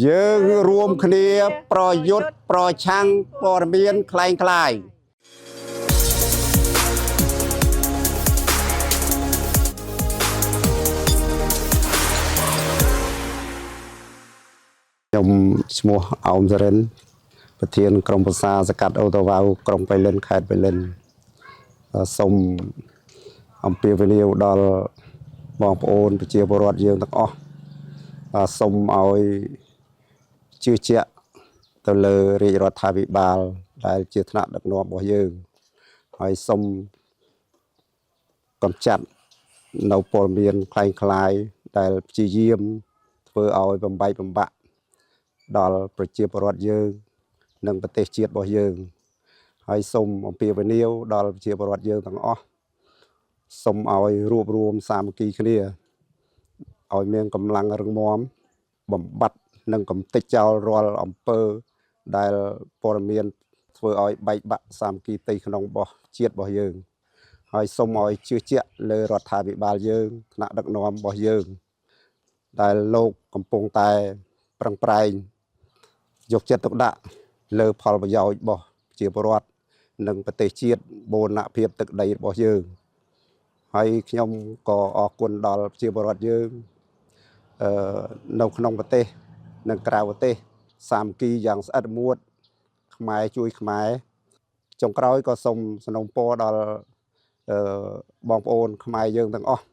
យើងរួមគ្នាប្រយុទ្ធប្រឆាំងព័ត៌មានคล้ายខ្ញុំឈ្មោះអោមសរិនប្រធានក្រុមប្រឹក្សាសកាត់អូតូវ៉ាវក្រុងបៃលិនខេត្តបៃលិនសូមអំពាវនាវដល់បងប្អូនប្រជាពលរដ្ឋយើងទាំងអស់សូមឲ្យជឿជាក់ទៅលើរាជរដ្ឋាភិបាលដែលជាថ្នាក់ដឹកនាំរបស់យើងហើយសូមកម្ចាត់នៅព័ត៌មានคล้ายដែលព្យាយាមធ្វើឲ្យបំបែកបំបាក់ដល់ប្រជាពលរដ្ឋយើងនិងប្រទេសជាតិរបស់យើងហើយសូមអំពាវនាវដល់ប្រជាពលរដ្ឋយើងទាំងអស់សូមឲ្យរួបរวมសាមគ្គីគ្នាឲ្យមានកម្លាំងរឹងមាំបំបត្តិនិងកំទេចចោលរាល់អំពើដែលព័ត៌មានធ្វើឲ្យបែកបាក់សាមគ្គីផ្ទៃក្នុងរបស់ជាតិរបស់យើងហើយសូមឲ្យជឿជាក់លើរដ្ឋាភិបាលយើងថ្នាក់ដឹកនាំរបស់យើងដែលលោកកំពុងតែប្រឹងប្រែងយកចិត្តទុកដាក់លើផលប្រយោជន៍របស់ប្រជាពលរដ្ឋនិងប្រទេសជាតិបូរណភាពទឹកដីរបស់យើងហើយខ្ញុំក៏អរគុណដល់ប្រជាពលរដ្ឋយើងនៅក្នុងប្រទេសនិងក្រៅប្រទេសសាមគ្គីយ៉ាងស្អិតរមួតខ្មែរជួយខ្មែរចុងក្រោយក៏សូមសនំពរដល់បងប្អូនខ្មែរយើងទាំងអស់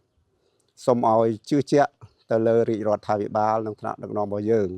សូមឲ្យជឿជាក់ទៅលើរាជរដ្ឋាភិបាលនិងថ្នាក់ដឹកនាំរបស់យើង